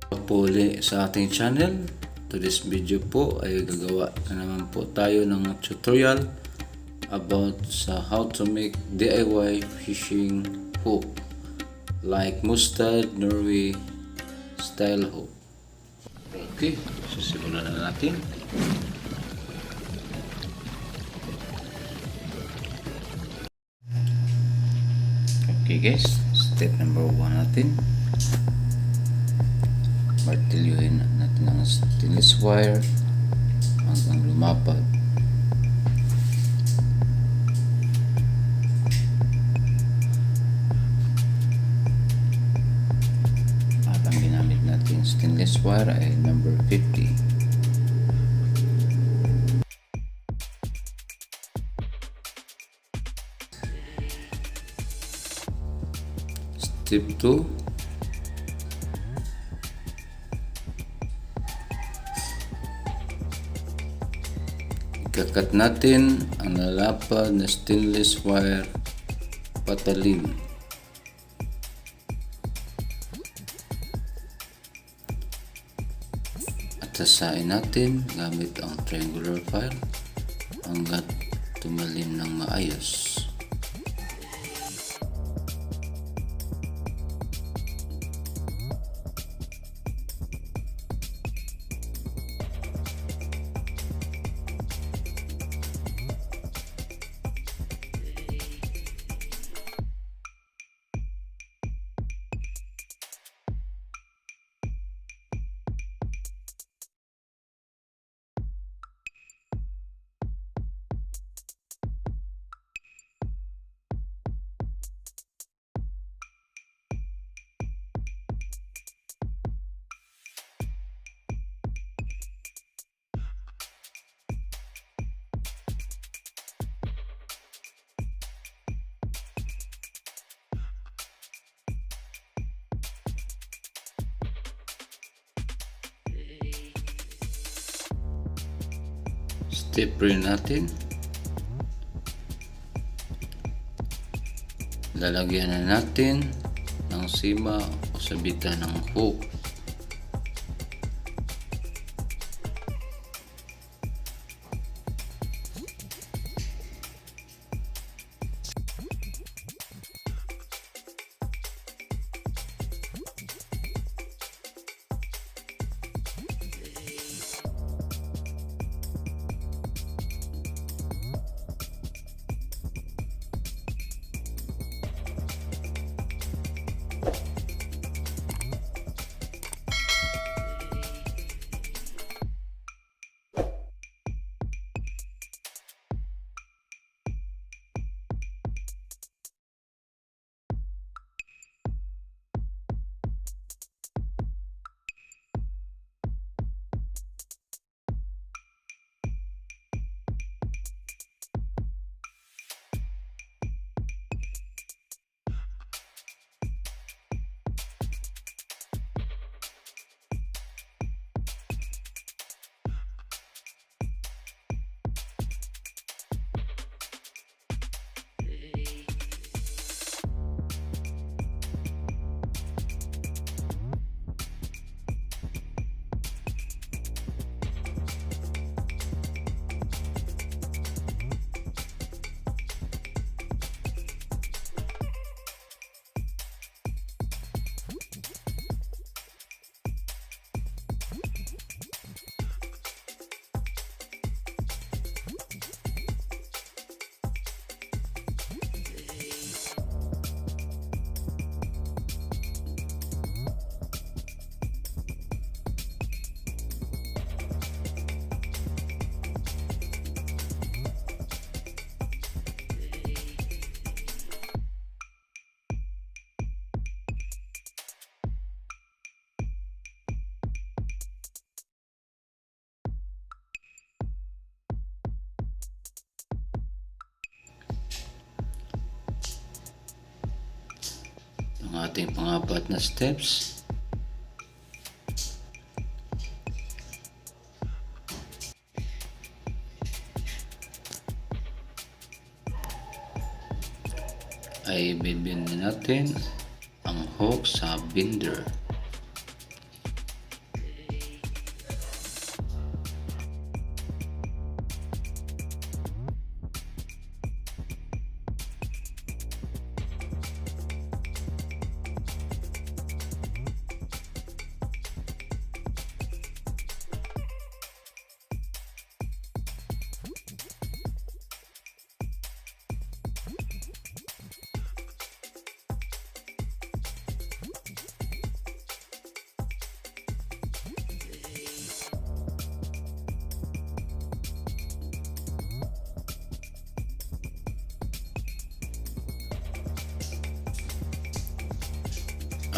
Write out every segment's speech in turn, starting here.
Puli sa ating channel. Today's video po ay gagawa na naman po tayo ng tutorial about sa how to make DIY fishing hook like Mustad Norway style hook. Okay, sisimulan na natin. Okay guys, step number 1 natin. Martilyuhin natin ang stainless wire hanggang lumapad. At ang ginamit natin stainless wire ay number 50. Step 2, ikakat natin ang nalapad na stainless wire patalim. At sasain natin gamit ang triangular file hanggat tumalim ng maayos. Step 3 natin, lalagyan na natin ng sima o sabitan ng hook. Ang ating pang-apat na steps, ay bibindi natin ang hook sa binder.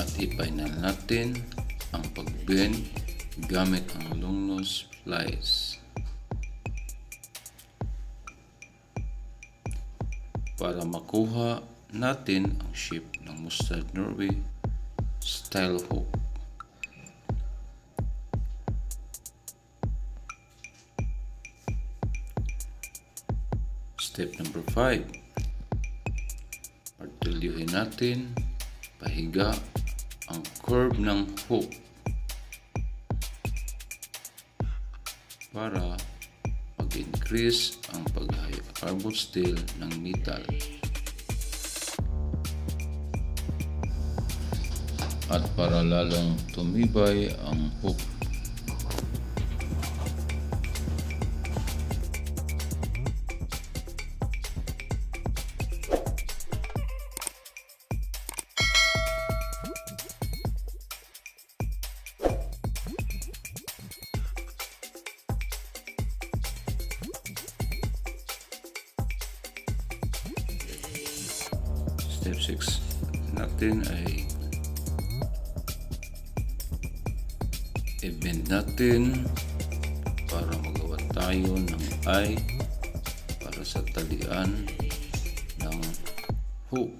at i-final natin ang pag-bend gamit ang long nose pliers para makuha natin ang shape ng Mustad Norway style hook. Step number 5, martilyuhin natin pahiga ang curve ng hook para mag-increase ang pag-carbon steel ng metal. At para lalong tumibay ang hook. Step 6 natin ay i-bend natin para magawa tayo ng eye para sa talian ng hook.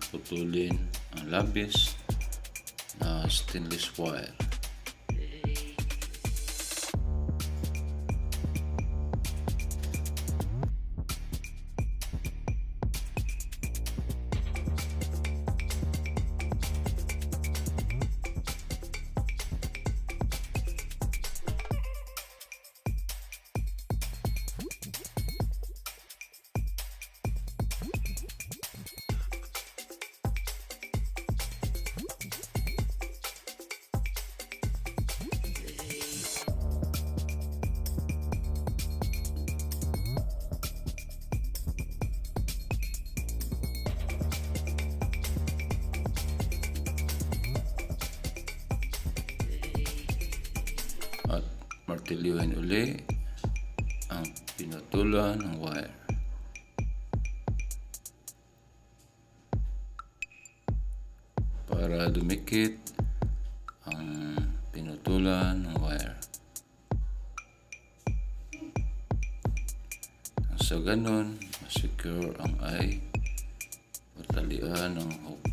Putulin ang labis na stainless wire. At martilyuhin uli ang pinutulan ng wire para dumikit ang pinutulan ng wire. Sa ganon, masecure ang eye o talian ng hook.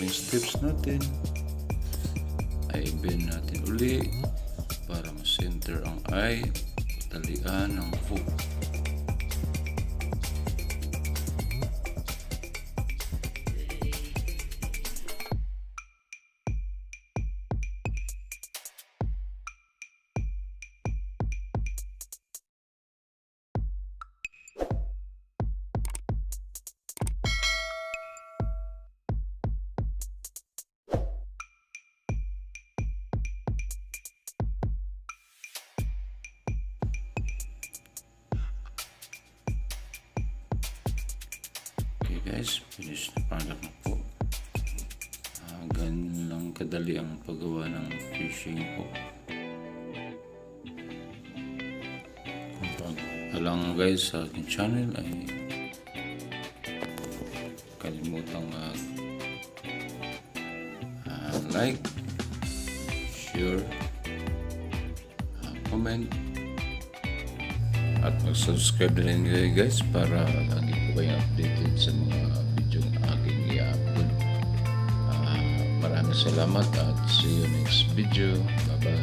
Ang steps natin ay i-bend natin uli para ma-center ang eye, talian ng hook. Guys, finish na product na po. Ganun lang kadali ang paggawa ng fishing hook. Kung lang guys sa aking channel ay kalimutang like, share, mag-comment at mag-subscribe na rin kayo guys para lagi po kayong updated sa mga video na aking i-upload. Maraming salamat at see you next video. Bye bye.